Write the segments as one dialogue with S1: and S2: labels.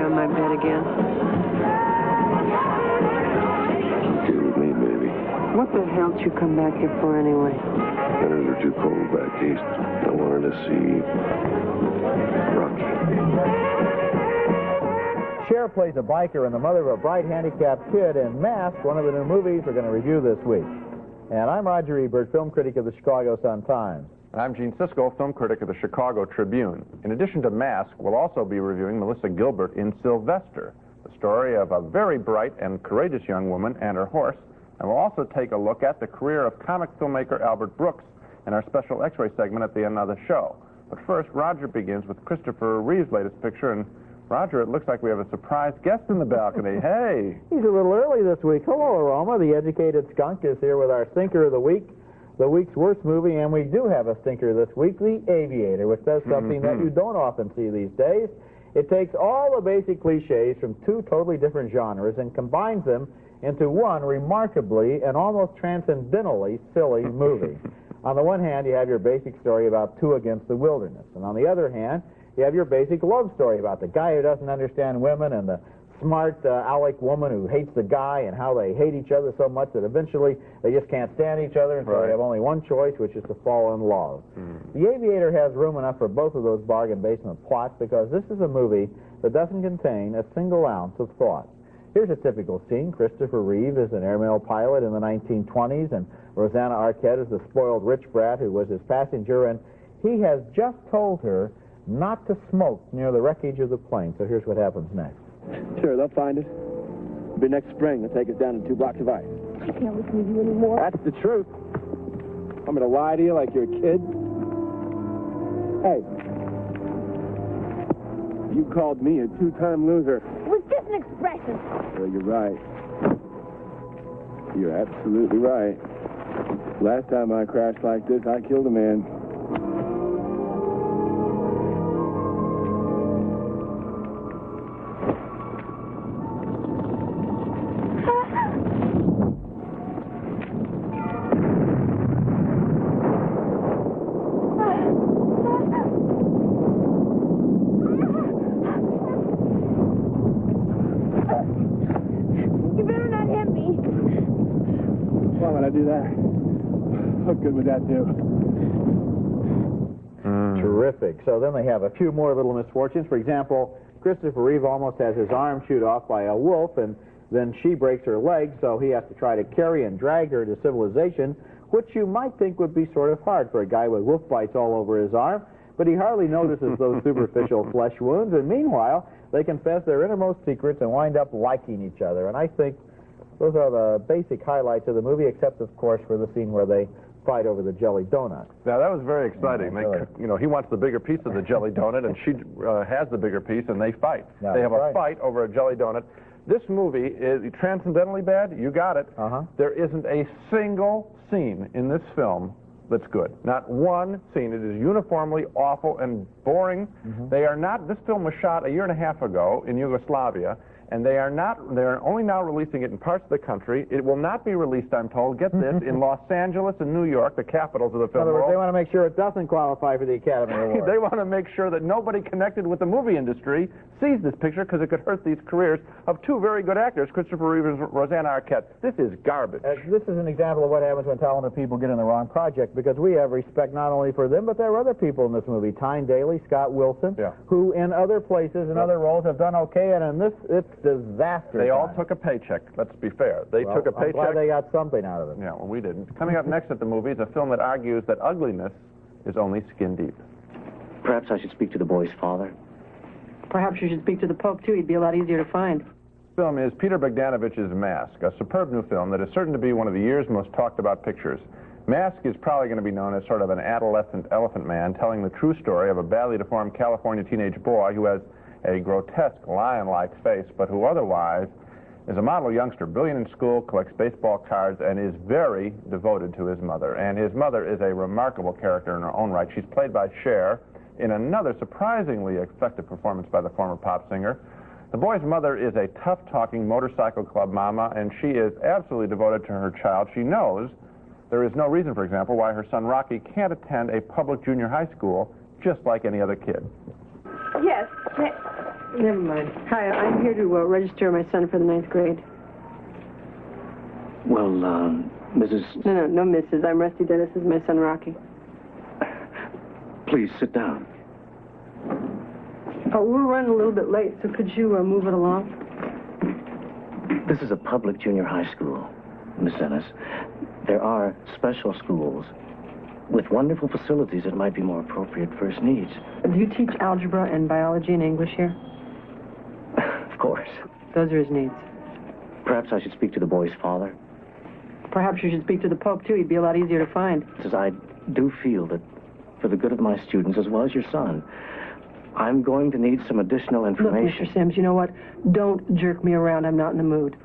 S1: on my bed again.
S2: Stay with me, baby.
S1: What the hell did you come back here for anyway?
S2: Winters are too cold back east. I wanted to see Rocky.
S3: Cher plays a biker and the mother of a bright handicapped kid in Mask, one of the new movies we're going to review this week. And I'm Roger Ebert, film critic of the Chicago Sun-Times.
S4: And I'm Gene Siskel, film critic of the Chicago Tribune. In addition to Mask, we'll also be reviewing Melissa Gilbert in Sylvester, the story of a very bright and courageous young woman and her horse. And we'll also take a look at the career of comic filmmaker Albert Brooks in our special X-ray segment at the end of the show. But first, Roger begins with Christopher Reeve's latest picture. And Roger, it looks like we have a surprise guest in the balcony. Hey!
S3: He's a little early this week. Hello, Aroma. The educated skunk is here with our stinker of the week, the week's worst movie, and we do have a stinker this week, The Aviator, which does something that you don't often see these days. It takes all the basic cliches from two totally different genres and combines them into one remarkably and almost transcendentally silly movie. On the one hand, you have your basic story about two against the wilderness, and on the other hand, you have your basic love story about the guy who doesn't understand women and the smart aleck woman who hates the guy and how they hate each other so much that eventually they just can't stand each other, and so they have only one choice, which is to fall in love. The Aviator has room enough for both of those bargain basement plots because this is a movie that doesn't contain a single ounce of thought. Here's a typical scene. Christopher Reeve is an airmail pilot in the 1920s, and Rosanna Arquette is the spoiled rich brat who was his passenger, and he has just told her not to smoke near the wreckage of the plane. So here's what happens next.
S5: Sure, they'll find it. It'll be next spring. They'll take us down in 2 blocks of ice.
S6: I can't listen to you anymore.
S5: That's the truth. I'm gonna lie to you like you're a kid? Hey. You called me a 2-time loser.
S6: It was just an expression.
S5: Well, you're right. You're absolutely right. Last time I crashed like this, I killed a man. Why would I do that? What good would that do?
S3: Terrific. So then they have a few more little misfortunes. For example, Christopher Reeve almost has his arm chewed off by a wolf, and then she breaks her leg, so he has to try to carry and drag her to civilization, which you might think would be sort of hard for a guy with wolf bites all over his arm, but he hardly notices those superficial flesh wounds, and meanwhile, they confess their innermost secrets and wind up liking each other. And I think those are the basic highlights of the movie, except, of course, for the scene where they fight over the jelly donut.
S4: Now, that was very exciting.
S3: Yeah, really.
S4: You know, he wants the bigger piece of the jelly donut, and she has the bigger piece, and they fight. They have a fight over a jelly donut. This movie is transcendently bad. You got it. There isn't a single scene in this film that's good. Not one scene. It is uniformly awful and boring. They are not. This film was shot a year and a half ago in Yugoslavia, and they're only now releasing it in parts of the country. It will not be released, I'm told, get this, in Los Angeles and New York, the capitals of the film
S3: world. In other words,
S4: world.
S3: they want to make sure it doesn't qualify for the Academy Award.
S4: They want to make sure that nobody connected with the movie industry sees this picture, because it could hurt these careers of two very good actors, Christopher Reeve and Rosanna Arquette. This is garbage.
S3: This is an example of what happens when talented people get in the wrong project, because we have respect not only for them, but there are other people in this movie. Tyne Daly, Scott Wilson, who in other places and other roles have done okay, and in this, it's disaster.
S4: They all took a paycheck, let's be fair. They took a paycheck.
S3: I'm glad they got something out of it.
S4: Yeah, well, we didn't. Coming up next at the movie is a film that argues that ugliness is only skin deep.
S7: Perhaps I should speak to the boy's father.
S1: Perhaps you should speak to the Pope, too. He'd be a lot easier to find.
S4: This film is Peter Bogdanovich's Mask, a superb new film that is certain to be one of the year's most talked about pictures. Mask is probably going to be known as sort of an adolescent elephant man telling the true story of a badly deformed California teenage boy who has a grotesque lion-like face, but who otherwise is a model youngster, brilliant in school, collects baseball cards, and is very devoted to his mother. And his mother is a remarkable character in her own right. She's played by Cher in another surprisingly effective performance by the former pop singer. The boy's mother is a tough-talking motorcycle club mama, and she is absolutely devoted to her child. She knows there is no reason, for example, why her son Rocky can't attend a public junior high school just like any other kid.
S6: Yes.
S1: Never mind. Hi, I'm here to register my son for the 9th grade.
S7: Well, Mrs.
S1: No, Mrs. I'm Rusty Dennis. This is my son, Rocky.
S7: Please sit down.
S1: Oh, we're running a little bit late, so could you move it along?
S7: This is a public junior high school, Miss Dennis. There are special schools with wonderful facilities that might be more appropriate for his needs.
S1: Do you teach algebra and biology and English here?
S7: Of course.
S1: Those are his needs.
S7: Perhaps I should speak to the boy's father.
S1: Perhaps you should speak to the Pope, too. He'd be a lot easier to find.
S7: Because I do feel that for the good of my students as well as your son, I'm going to need some additional information.
S1: Look, Mr. Sims, you know what? Don't jerk me around. I'm not in the mood.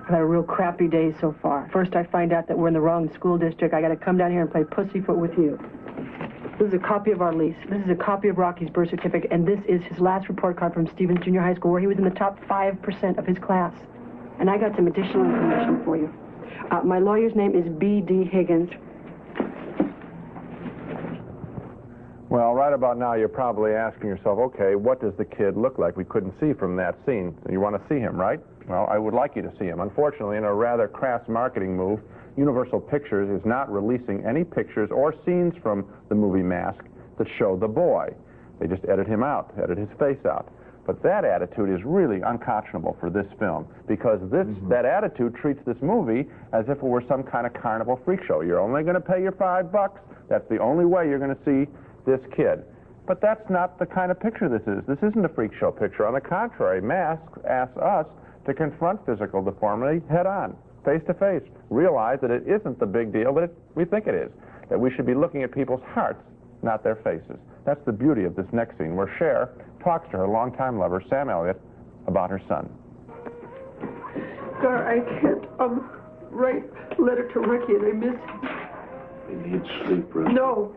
S1: I've had a real crappy day so far. First, I find out that we're in the wrong school district. I got to come down here and play pussyfoot with you. This is a copy of our lease. This is a copy of Rocky's birth certificate, and this is his last report card from Stevens Junior High School, where he was in the top 5% of his class. And I got some additional information for you. My lawyer's name is B.D. Higgins.
S4: Well, right about now, you're probably asking yourself, okay, what does the kid look like? We couldn't see from that scene. You want to see him, right? Well, I would like you to see him. Unfortunately, in a rather crass marketing move, Universal Pictures is not releasing any pictures or scenes from the movie Mask that show the boy. They just edit him out, edit his face out. But that attitude is really unconscionable for this film, because that attitude treats this movie as if it were some kind of carnival freak show. You're only going to pay your $5. That's the only way you're going to see this kid. But that's not the kind of picture this is. This isn't a freak show picture. On the contrary, Mask asks us to confront physical deformity head on, face to face, realize that it isn't the big deal that we think it is, that we should be looking at people's hearts, not their faces. That's the beauty of this next scene, where Cher talks to her longtime lover, Sam Elliott, about her son.
S8: Gar, I can't write a letter to Ricky, and I miss him.
S2: You need sleep, Rusty.
S8: No.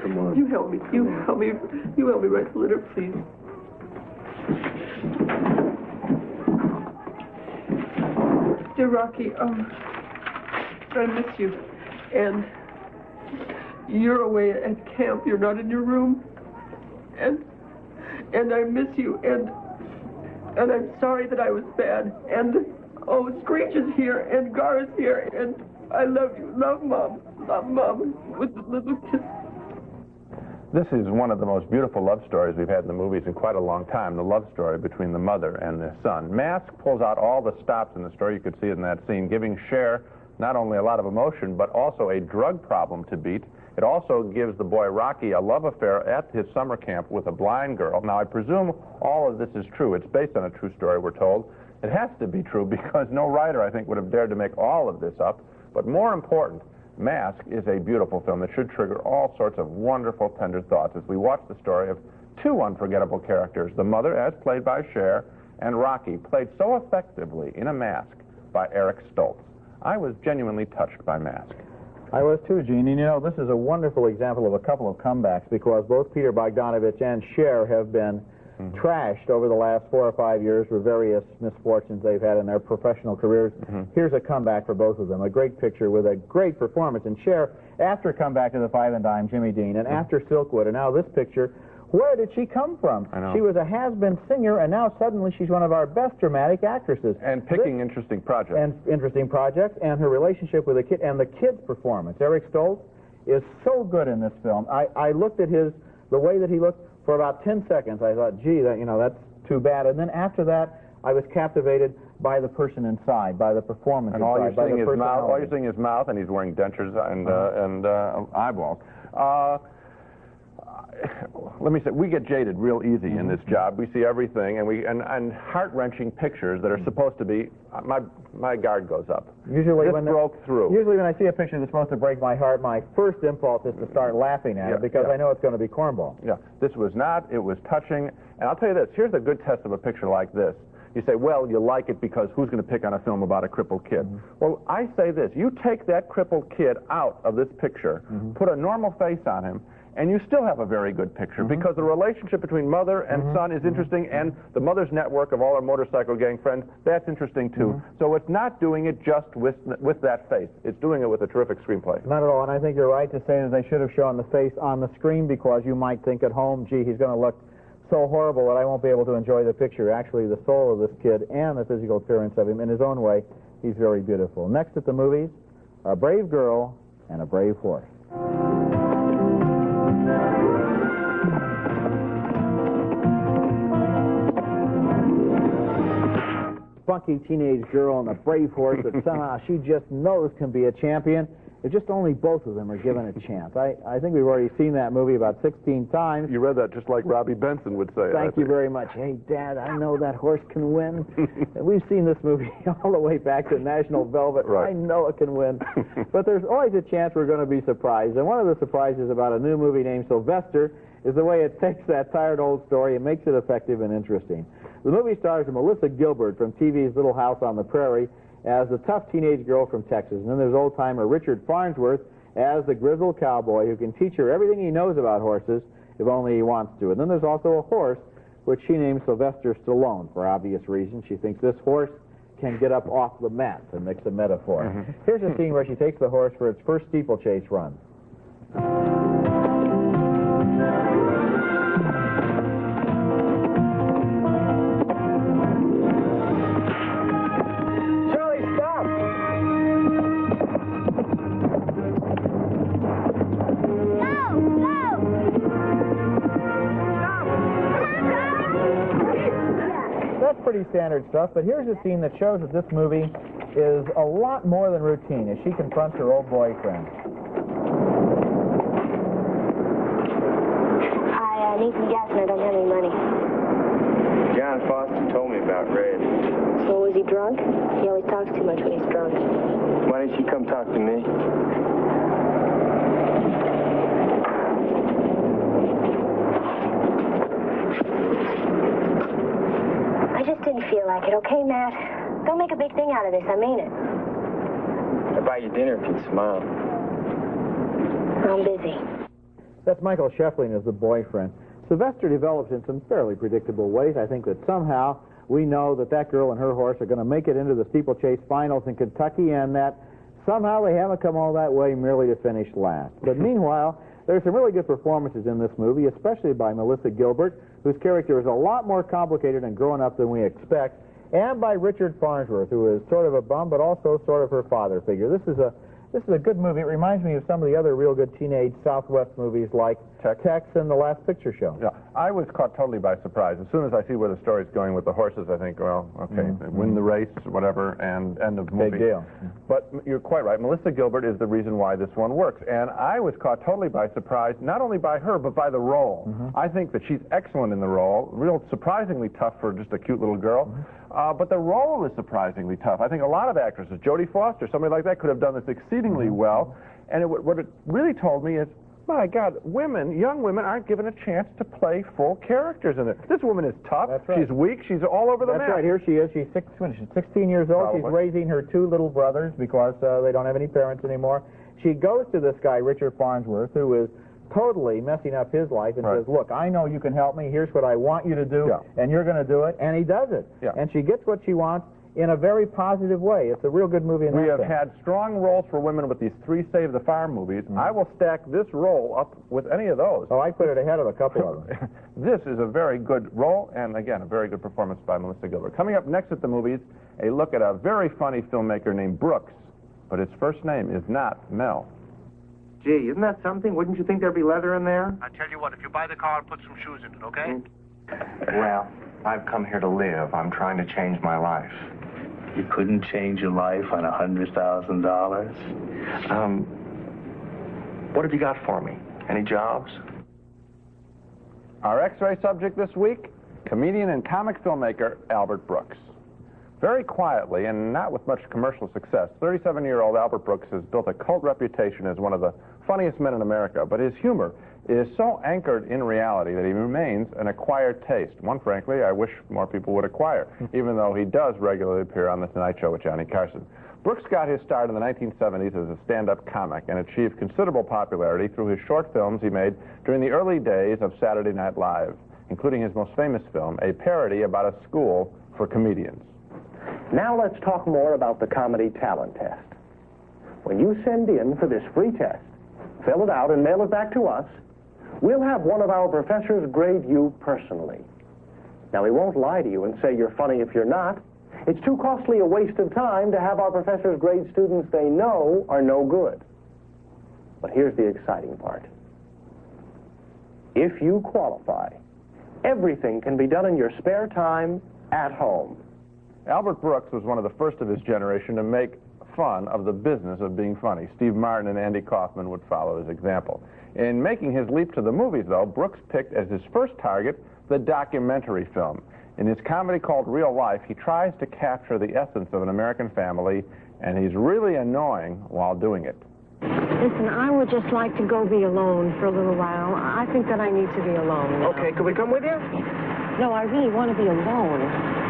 S2: Come on.
S8: You help me. You help me write the letter, please. Dear Rocky, I miss you. And you're away at camp. You're not in your room. And I miss you. And I'm sorry that I was bad. And Screech is here, and Gar is here, and I love you. Love Mom. Love Mom with the little kiss.
S4: This is one of the most beautiful love stories we've had in the movies in quite a long time, the love story between the mother and the son. Mask pulls out all the stops in the story. You could see it in that scene, giving Cher not only a lot of emotion, but also a drug problem to beat. It also gives the boy Rocky a love affair at his summer camp with a blind girl. Now, I presume all of this is true. It's based on a true story, we're told. It has to be true because no writer, I think, would have dared to make all of this up. But more important, Mask is a beautiful film that should trigger all sorts of wonderful, tender thoughts as we watch the story of two unforgettable characters, the mother, as played by Cher, and Rocky, played so effectively in a Mask by Eric Stoltz. I was genuinely touched by Mask.
S3: I was too, Gene. And you know, this is a wonderful example of a couple of comebacks, because both Peter Bogdanovich and Cher have been trashed over the last 4 or 5 years for various misfortunes they've had in their professional careers. Here's a comeback for both of them, a great picture with a great performance. And Cher, after comeback to the Five and Dime, Jimmy Dean, and after Silkwood, and now this picture, where did she come from?
S4: I know.
S3: She was a has-been singer, and now suddenly she's one of our best dramatic actresses.
S4: And picking interesting projects.
S3: And interesting projects, and her relationship with the kid, and the kid's performance. Eric Stoltz is so good in this film. I looked at the way that he looked for about 10 seconds. I thought, gee, that's too bad. And then after that, I was captivated by the person inside, by the performance
S4: and all
S3: inside,
S4: you're seeing is mouth. All you're seeing is mouth, and he's wearing dentures and eyeballs. Let me say, we get jaded real easy in this job. We see everything, and heart-wrenching pictures that are supposed to be. My guard goes up.
S3: Usually,
S4: this broke through.
S3: Usually, when I see a picture that's supposed to break my heart, my first impulse is to start laughing at it, because I know it's going to be cornball.
S4: Yeah, this was not. It was touching. And I'll tell you this. Here's a good test of a picture like this. You say, well, you like it because who's going to pick on a film about a crippled kid? Well, I say this. You take that crippled kid out of this picture, put a normal face on him, and you still have a very good picture, because the relationship between mother and son is interesting, and the mother's network of all her motorcycle gang friends, that's interesting too. So it's not doing it just with that face. It's doing it with a terrific screenplay.
S3: Not at all, and I think you're right to say that they should have shown the face on the screen, because you might think at home, gee, he's going to look so horrible that I won't be able to enjoy the picture. Actually, the soul of this kid and the physical appearance of him, in his own way, he's very beautiful. Next at the movies, a brave girl and a brave horse. Spunky teenage girl and a brave horse that somehow she just knows can be a champion. If just only both of them are given a chance. I think we've already seen that movie about 16 times.
S2: You read that just like Robbie Benson would say.
S3: Thank you very much. Hey, Dad, I know that horse can win. We've seen this movie all the way back to National Velvet.
S2: Right.
S3: I know it can win. But there's always a chance we're going to be surprised. And one of the surprises about a new movie named Sylvester is the way it takes that tired old story and makes it effective and interesting. The movie stars Melissa Gilbert from TV's Little House on the Prairie as the tough teenage girl from Texas. And then there's old-timer Richard Farnsworth as the grizzled cowboy who can teach her everything he knows about horses if only he wants to. And then there's also a horse, which she named Sylvester Stallone for obvious reasons. She thinks this horse can get up off the mat, to mix a metaphor. Here's a scene where she takes the horse for its first steeplechase run. Pretty standard stuff, but here's a scene that shows that this movie is a lot more than routine as she confronts her old boyfriend.
S6: I need some gas and I don't have any money.
S9: John Foster told me about Red.
S6: So was he drunk? He always talks too much when he's drunk.
S9: Why didn't she come talk to me?
S6: I just didn't feel like it, okay, Matt? Don't make a big thing out of this, I mean it.
S9: I'll buy you dinner if you'd smile.
S6: I'm busy.
S3: That's Michael Sheffling as the boyfriend. Sylvester develops in some fairly predictable ways. I think that somehow we know that that girl and her horse are going to make it into the steeplechase finals in Kentucky, and that somehow they haven't come all that way merely to finish last. But meanwhile, there's some really good performances in this movie, especially by Melissa Gilbert, whose character is a lot more complicated and grown up than we expect, and by Richard Farnsworth, who is sort of a bum, but also sort of her father figure. This is a good movie. It reminds me of some of the other real good teenage Southwest movies like Tex and The Last Picture Show.
S4: Yeah, I was caught totally by surprise. As soon as I see where the story's going with the horses, I think, well, okay, win the race, whatever, and end of movie.
S3: Big deal.
S4: But you're quite right. Melissa Gilbert is the reason why this one works. And I was caught totally by surprise, not only by her, but by the role. I think that she's excellent in the role, real surprisingly tough for just a cute little girl. But the role is surprisingly tough. I think a lot of actresses, Jodie Foster, somebody like that, could have done this exceedingly well. And what it really told me is, my God, young women aren't given a chance to play full characters in it. This woman is tough.
S3: That's right.
S4: She's weak. She's all over the map.
S3: That's right. Here she is. She's 16 years old.
S4: Probably.
S3: She's raising her two little brothers because they don't have any parents anymore. She goes to this guy, Richard Farnsworth, who is totally messing up his life, and says, look, I know you can help me. Here's what I want you to do, and you're going to do it. And he does it. And she gets what she wants in a very positive way. It's a real good movie in that
S4: We have
S3: sense.
S4: had strong roles for women with these 3 Save the Farm movies. I will stack this role up with any of those.
S3: Oh, I put it ahead of a couple of them.
S4: This is a very good role, and again, a very good performance by Melissa Gilbert. Coming up next at the movies, a look at a very funny filmmaker named Brooks, but his first name is not Mel.
S9: Gee, isn't that something? Wouldn't you think there'd be leather in there?
S10: I tell you what, if you buy the car, put some shoes in it, okay?
S9: Well, I've come here to live. I'm trying to change my life.
S10: You couldn't change your life on $100,000?
S9: What have you got for me? Any jobs?
S4: Our X-ray subject this week, comedian and comic filmmaker Albert Brooks. Very quietly, and not with much commercial success, 37-year-old Albert Brooks has built a cult reputation as one of the funniest men in America, but his humor is so anchored in reality that he remains an acquired taste. One, frankly, I wish more people would acquire, even though he does regularly appear on The Tonight Show with Johnny Carson. Brooks got his start in the 1970s as a stand-up comic and achieved considerable popularity through his short films he made during the early days of Saturday Night Live, including his most famous film, a parody about a school for comedians.
S11: Now let's talk more about the comedy talent test. When you send in for this free test, fill it out and mail it back to us, We'll have one of our professors grade you personally. Now, he won't lie to you and say you're funny if you're not. It's too costly a waste of time to have our professors grade students they know are no good. But here's the exciting part. If you qualify, everything can be done in your spare time at home.
S4: Albert Brooks was one of the first of his generation to make fun of the business of being funny. Steve Martin and Andy Kaufman would follow his example. In making his leap to the movies, though, Brooks picked as his first target the documentary film. In his comedy called Real Life, he tries to capture the essence of an American family, and he's really annoying while doing it.
S12: Listen, I would just like to go be alone for a little while. I think that I need to be alone now.
S11: Okay, could we come with you?
S12: No, I really want to be alone.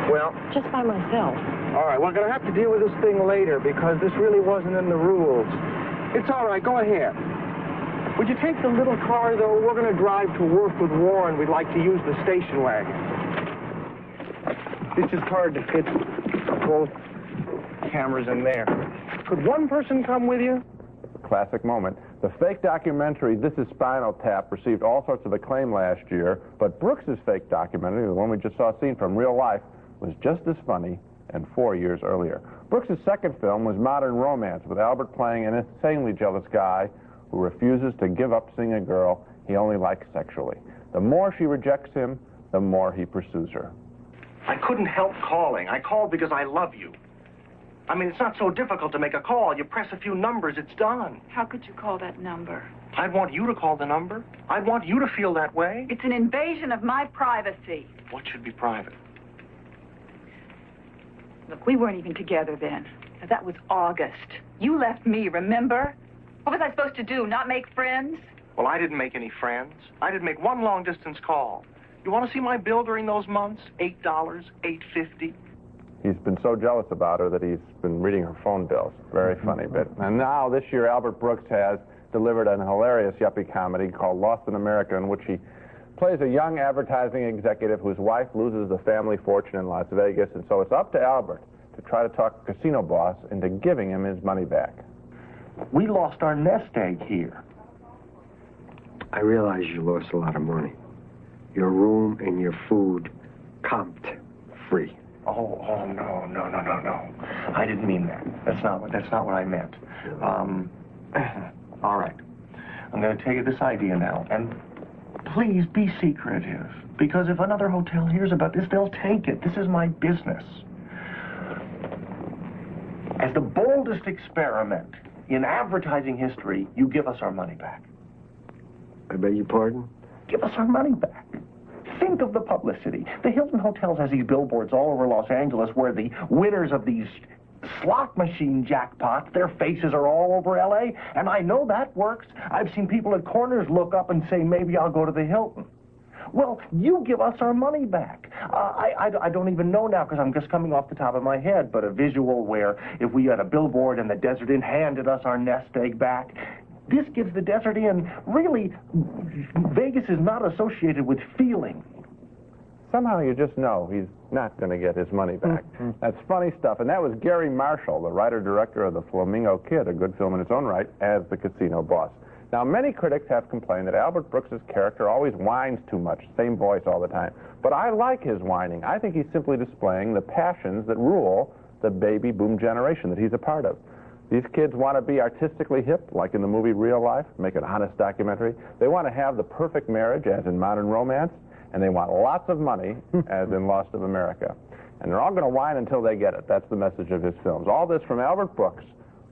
S11: Well,
S12: just by myself.
S11: All right, we're going to have to deal with this thing later because this really wasn't in the rules. It's all right, go ahead. Would you take the little car, though? We're going to drive to work with Warren. We'd like to use the station wagon. This is hard to fit both cameras in there. Could one person come with you?
S4: Classic moment. The fake documentary, This Is Spinal Tap, received all sorts of acclaim last year, but Brooks's fake documentary, the one we just saw seen from Real Life, was just as funny and 4 years earlier. Brooks's second film was Modern Romance, with Albert playing an insanely jealous guy who refuses to give up seeing a girl he only likes sexually. The more she rejects him, the more he pursues her.
S7: I couldn't help calling. I called because I love you. I mean, it's not so difficult to make a call. You press a few numbers, it's done.
S13: How could you call that number?
S7: I'd want you to call the number. I'd want you to feel that way.
S13: It's an invasion of my privacy.
S7: What should be private?
S13: Look, we weren't even together then. Now, that was August. You left me, remember? What was I supposed to do, not make friends?
S7: Well, I didn't make any friends. I didn't make one long-distance call. You want to see my bill during those months? $8, $8.50.
S4: He's been so jealous about her that he's been reading her phone bills. Very funny bit. And now, this year, Albert Brooks has delivered an hilarious yuppie comedy called Lost in America, in which he plays a young advertising executive whose wife loses the family fortune in Las Vegas, and so it's up to Albert to try to talk a casino boss into giving him his money back.
S7: We lost our nest egg here.
S14: I realize you lost a lot of money. Your room and your food comped free.
S7: Oh, no. I didn't mean that. That's not what I meant. All right. I'm going to tell you this idea now, and please be secretive, because if another hotel hears about this, they'll take it. This is my business. As the boldest experiment in advertising history, you give us our money back.
S14: I beg your pardon?
S7: Give us our money back. Think of the publicity. The Hilton Hotels has these billboards all over Los Angeles where the winners of these slot machine jackpots, their faces are all over L.A., and I know that works. I've seen people at corners look up and say, maybe I'll go to the Hilton. Well, you give us our money back. I don't even know now because I'm just coming off the top of my head, but a visual where if we had a billboard and the Desert Inn handed us our nest egg back, this gives the Desert Inn, really, Vegas is not associated with feeling.
S4: Somehow you just know he's not going to get his money back. That's funny stuff. And that was Gary Marshall, the writer-director of The Flamingo Kid, a good film in its own right, as the casino boss. Now, many critics have complained that Albert Brooks's character always whines too much, same voice all the time. But I like his whining. I think he's simply displaying the passions that rule the baby boom generation that he's a part of. These kids want to be artistically hip, like in the movie Real Life, make an honest documentary. They want to have the perfect marriage, as in Modern Romance, and they want lots of money, as in Lost of America. And they're all going to whine until they get it. That's the message of his films. All this from Albert Brooks,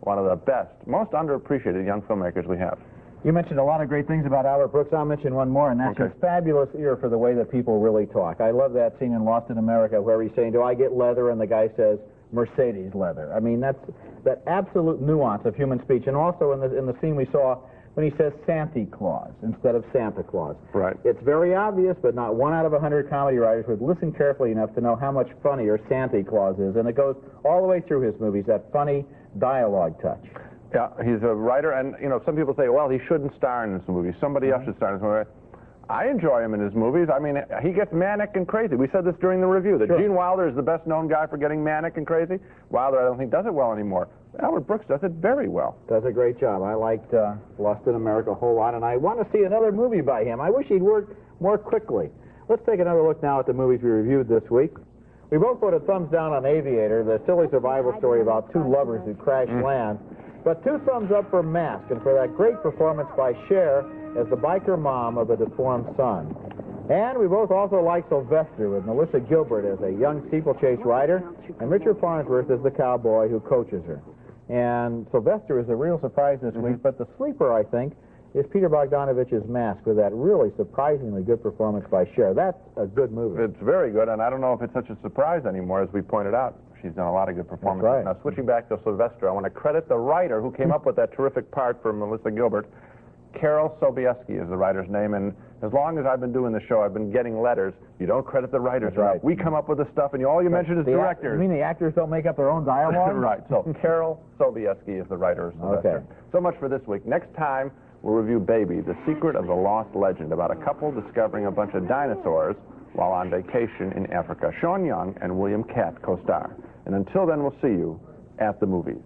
S4: one of the best, most underappreciated young filmmakers we have.
S3: You mentioned a lot of great things about Albert Brooks. I'll mention one more, and that's his fabulous ear for the way that people really talk. I love that scene in Lost in America where he's saying, do I get leather? And the guy says, Mercedes leather. I mean, that's that absolute nuance of human speech. And also in the scene we saw when he says Santa Claus instead of Santa Claus.
S4: Right.
S3: It's very obvious, but not 1 out of 100 comedy writers would listen carefully enough to know how much funnier Santa Claus is. And it goes all the way through his movies, that funny dialogue touch. Yeah, he's a writer, and, you know, some people say, well, he shouldn't star in this movie. Somebody else should star in this movie.
S4: I enjoy him in his movies. I mean, he gets manic and crazy. We said this during the review, that Gene Wilder is the best-known guy for getting manic and crazy. Wilder, I don't think, does it well anymore. Albert Brooks does it very well.
S3: Does a great job. I liked Lost in America a whole lot, and I want to see another movie by him. I wish he'd work more quickly. Let's take another look now at the movies we reviewed this week. We both voted thumbs down on Aviator, the silly survival story about two lovers who crash land. But 2 thumbs up for Mask, and for that great performance by Cher as the biker mom of a deformed son. And we both also like Sylvester, with Melissa Gilbert as a young steeplechase rider, and Richard Farnsworth as the cowboy who coaches her. And Sylvester is a real surprise this week, but the sleeper, I think, is Peter Bogdanovich's Mask, with that really surprisingly good performance by Cher. That's a good movie.
S4: It's very good, and I don't know if it's such a surprise anymore, as we pointed out. She's done a lot of good performances.
S3: That's right.
S4: Now, switching back to Sylvester, I want to credit the writer who came up with that terrific part for Melissa Gilbert. Carol Sobieski is the writer's name, and as long as I've been doing the show, I've been getting letters. You don't credit the writers.
S3: That's right.
S4: We come up with the stuff, and all you mention is directors.
S3: You mean the actors don't make up their own dialogue?
S4: Right. So Carol Sobieski is the writer of Sylvester.
S3: Okay.
S4: So much for this week. Next time, we'll review Baby, the secret of the lost legend, about a couple discovering a bunch of dinosaurs while on vacation in Africa. Sean Young and William Catt co-star. And until then, we'll see you at the movies.